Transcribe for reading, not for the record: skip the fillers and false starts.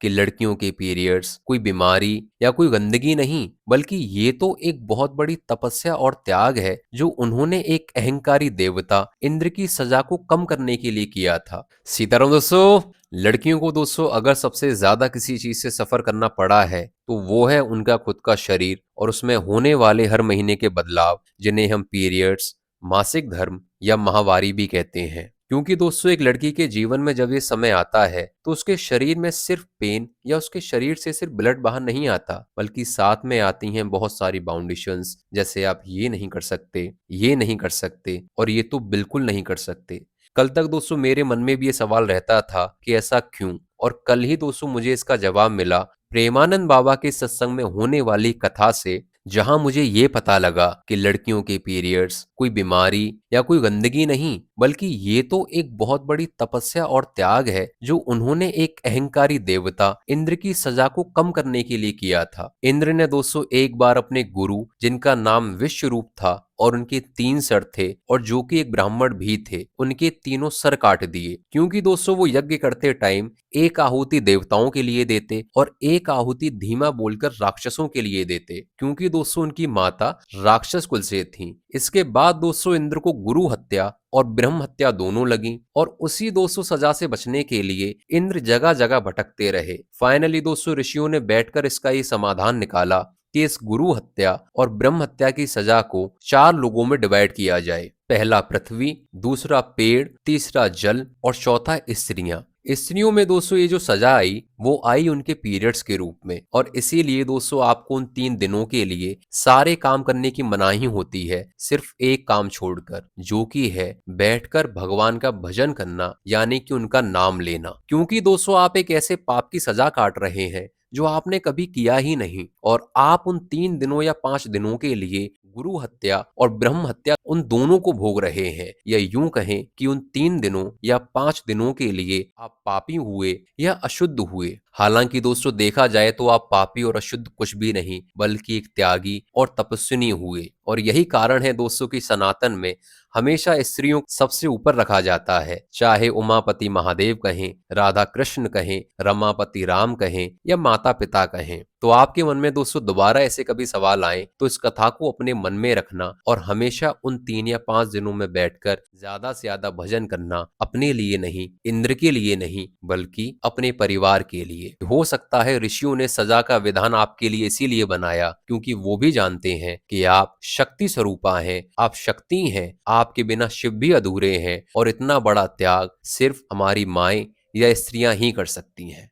कि लड़कियों के पीरियड्स कोई बीमारी या कोई गंदगी नहीं, बल्कि ये तो एक बहुत बड़ी तपस्या और त्याग है जो उन्होंने एक अहंकारी देवता इंद्र की सजा को कम करने के लिए किया था। सीताराम दोस्तों, लड़कियों को दोस्तों अगर सबसे ज्यादा किसी चीज से सफर करना पड़ा है तो वो है उनका खुद का शरीर और उसमें होने वाले हर महीने के बदलाव, जिन्हें हम पीरियड्स, मासिक धर्म या माहवारी भी कहते हैं। क्योंकि दोस्तों एक लड़की के जीवन में जब ये समय आता है तो उसके शरीर में सिर्फ पेन या उसके शरीर से सिर्फ ब्लड बाहर नहीं आता, बल्कि साथ में आती हैं बहुत सारी बाउंडेशंस, जैसे आप ये नहीं कर सकते, ये नहीं कर सकते और ये तो बिल्कुल नहीं कर सकते। कल तक दोस्तों मेरे मन में भी ये सवाल रहता था कि ऐसा क्यों, और कल ही दोस्तों मुझे इसका जवाब मिला प्रेमानंद बाबा के सत्संग में होने वाली कथा से, जहां मुझे ये पता लगा कि लड़कियों के पीरियड्स कोई बीमारी या कोई गंदगी नहीं, बल्कि ये तो एक बहुत बड़ी तपस्या और त्याग है जो उन्होंने एक अहंकारी देवता इंद्र की सजा को कम करने के लिए किया था। इंद्र ने दोस्तों एक बार अपने गुरु, जिनका नाम विश्वरूप था और उनके 3 सर थे और जो कि एक ब्राह्मण भी थे, उनके तीनों सर काट दिए। क्योंकि दोस्तों वो यज्ञ करते टाइम एक आहुति देवताओं के लिए देते और एक आहुति धीमा बोलकर राक्षसों के लिए देते, क्योंकि दोस्तों उनकी माता राक्षस कुल से थी। इसके बाद दोस्तों इंद्र को गुरु हत्या और ब्रह्म हत्या दोनों लगी और उसी दोस्तों सजा से बचने के लिए इंद्र जगह जगह भटकते रहे। फाइनली दोस्तों ऋषियों ने बैठकर इसका ये समाधान निकाला कि इस गुरु हत्या और ब्रह्म हत्या की सजा को 4 लोगों में डिवाइड किया जाए। पहला पृथ्वी, दूसरा पेड़, तीसरा जल और चौथा स्त्रियां। स्त्रियों में दोस्तों ये जो सजा आई वो आई उनके पीरियड्स के रूप में, और इसीलिए दोस्तों आपको उन 3 दिनों के लिए सारे काम करने की मनाही होती है, सिर्फ एक काम छोड़कर, जो कि है बैठकर भगवान का भजन करना, यानी कि उनका नाम लेना। क्योंकि दोस्तों आप एक ऐसे पाप की सजा काट रहे हैं जो आपने कभी किया ही नहीं, और आप उन 3 दिनों या 5 दिनों के लिए गुरु हत्या और ब्रह्म हत्या उन दोनों को भोग रहे हैं, या यूं कहें कि उन 3 दिनों या 5 दिनों के लिए आप पापी हुए या अशुद्ध हुए। हालांकि दोस्तों देखा जाए तो आप पापी और अशुद्ध कुछ भी नहीं, बल्कि एक त्यागी और तपस्विनी हुए। और यही कारण है दोस्तों कि सनातन में हमेशा स्त्रियों को सबसे ऊपर रखा जाता है, चाहे उमापति महादेव कहें, राधा कृष्ण कहें, रमापति राम कहें या माता पिता कहें। तो आपके मन में दोस्तों दोबारा ऐसे कभी सवाल आए तो इस कथा को अपने मन में रखना और हमेशा उन 3 या 5 दिनों में बैठकर ज्यादा से ज्यादा भजन करना, अपने लिए नहीं, इंद्र के लिए नहीं, बल्कि अपने परिवार के लिए। हो सकता है ऋषियों ने सजा का विधान आपके लिए इसीलिए बनाया क्योंकि वो भी जानते हैं कि आप शक्ति स्वरूपा हैं, आप शक्ति हैं, आपके बिना शिव भी अधूरे हैं, और इतना बड़ा त्याग सिर्फ हमारी माएं या स्त्रियां ही कर सकती हैं।